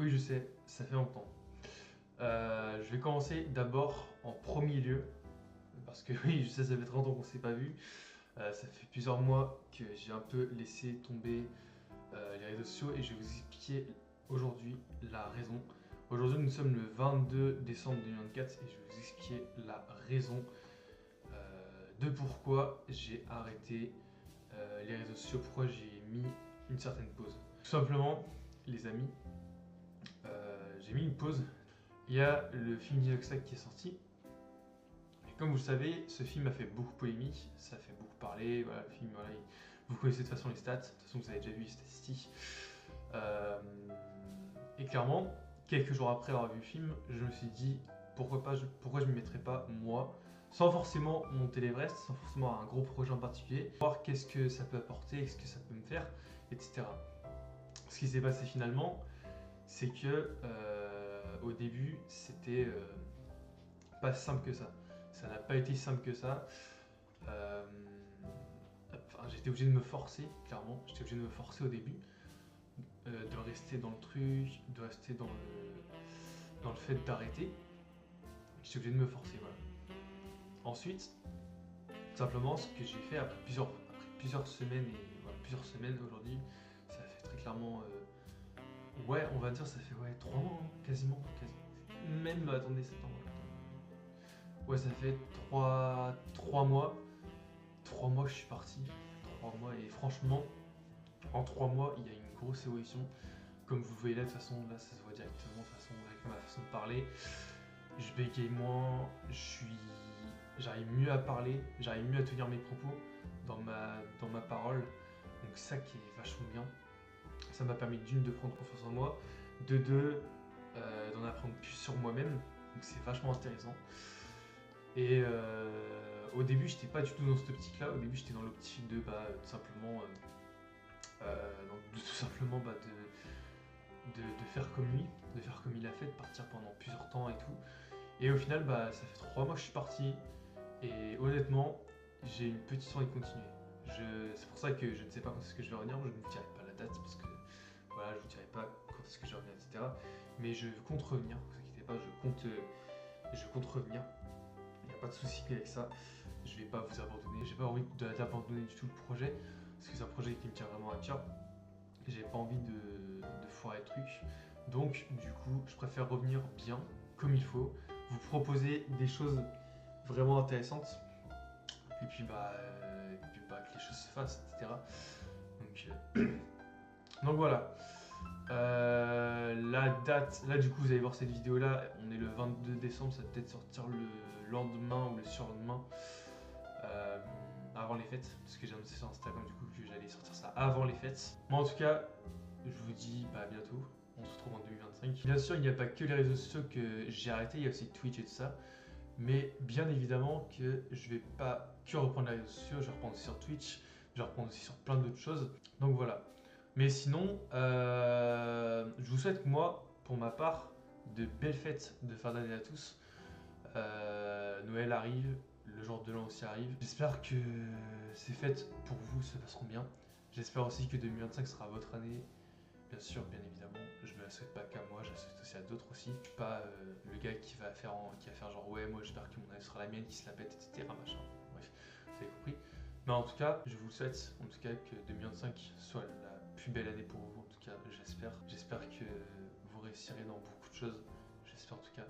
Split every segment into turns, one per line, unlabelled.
Oui, je sais, ça fait longtemps. Je vais commencer d'abord en premier lieu, parce que oui, je sais, ça fait très longtemps qu'on ne s'est pas vu. Ça fait plusieurs mois que j'ai un peu laissé tomber les réseaux sociaux et je vais vous expliquer aujourd'hui la raison. Aujourd'hui, nous sommes le 22 décembre 2024 et je vais vous expliquer la raison de pourquoi j'ai arrêté les réseaux sociaux, pourquoi j'ai mis une certaine pause. Tout simplement, les amis, j'ai mis une pause. Il y a le film d'Inoxtag qui est sorti. Et comme vous le savez, ce film a fait beaucoup polémique, ça a fait beaucoup parler. Voilà, le film, voilà, vous connaissez de toute façon les stats, de toute façon vous avez déjà vu les statistiques. Et clairement, quelques jours après avoir vu le film, je me suis dit pourquoi je ne m'y mettrais pas moi, sans forcément monter l'Everest, sans forcément avoir un gros projet en particulier, voir qu'est-ce que ça peut apporter, qu'est-ce que ça peut me faire, etc. Ce qui s'est passé finalement, c'est que au début, c'était pas simple que ça. Ça n'a pas été simple que ça. Euh, j'étais obligé de me forcer, clairement. J'étais obligé de me forcer au début, de rester dans le truc, de rester dans le fait d'arrêter. J'étais obligé de me forcer, voilà. Ensuite, simplement, ce que j'ai fait après plusieurs semaines, et voilà, plusieurs semaines aujourd'hui, ça fait très clairement. Ouais, on va dire, ça fait 3 mois, hein, quasiment. Même, attendez, septembre. Ouais, ça fait 3 mois. 3 mois que je suis parti. 3 mois, et franchement, en 3 mois, il y a une grosse évolution. Comme vous voyez là, de toute façon, là, ça se voit directement, de toute façon, avec ma façon de parler. Je bégaye moins, j'arrive mieux à parler, j'arrive mieux à tenir mes propos dans ma parole. Donc ça qui est vachement bien. Ça m'a permis d'une de prendre confiance en moi, de deux d'en apprendre plus sur moi-même. Donc c'est vachement intéressant. Et au début, j'étais pas du tout dans cette optique-là. Au début, j'étais dans l'optique de tout simplement, de faire comme lui, de faire comme il a fait, de partir pendant plusieurs temps et tout. Et au final, ça fait 3 mois que je suis parti. Et honnêtement, j'ai une petite envie de continuer. C'est pour ça que je ne sais pas quand est-ce que je vais revenir. Je ne vous dirai pas la date parce que voilà, je ne vous dirai pas quand est-ce que je reviens, etc. Mais je compte revenir. Ne vous inquiétez pas, je compte revenir. Il n'y a pas de souci avec ça. Je vais pas vous abandonner. J'ai pas envie d'abandonner du tout le projet parce que c'est un projet qui me tient vraiment à cœur. J'ai pas envie de foirer le truc. Donc, du coup, je préfère revenir bien, comme il faut, vous proposer des choses vraiment intéressantes. Et puis, que les choses se fassent, etc. Donc voilà. La date, là du coup vous allez voir cette vidéo là, on est le 22 décembre, ça va peut-être sortir le lendemain ou le surlendemain, avant les fêtes, parce que j'ai annoncé sur Instagram du coup que j'allais sortir ça avant les fêtes. Moi en tout cas, je vous dis à bientôt, on se retrouve en 2025. Bien sûr il n'y a pas que les réseaux sociaux que j'ai arrêté, il y a aussi Twitch et tout ça, mais bien évidemment que je vais pas que reprendre les réseaux sociaux, je vais reprendre aussi sur Twitch, je vais reprendre aussi sur plein d'autres choses, donc voilà. Mais sinon, je vous souhaite, moi, pour ma part, de belles fêtes de fin d'année à tous. Noël arrive, le jour de l'an aussi arrive. J'espère que ces fêtes pour vous se passeront bien. J'espère aussi que 2025 sera votre année. Bien sûr, bien évidemment, je ne la souhaite pas qu'à moi, je la souhaite aussi à d'autres aussi. Je suis pas le gars qui va faire genre ouais, moi j'espère que mon année sera la mienne, qui se la pète, etc. Machin. Bref, vous avez compris. Mais en tout cas, je vous le souhaite, en tout cas, que 2025 soit la plus belle année pour vous, en tout cas, j'espère. J'espère que vous réussirez dans beaucoup de choses, j'espère en tout cas.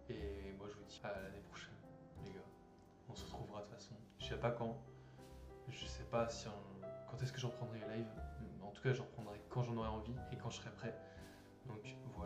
Et moi, je vous dis à l'année prochaine, les gars. On se retrouvera de toute façon. Je sais pas quand, je sais pas si quand est-ce que je reprendrai les lives. En tout cas, je reprendrai quand j'en aurai envie et quand je serai prêt. Donc voilà.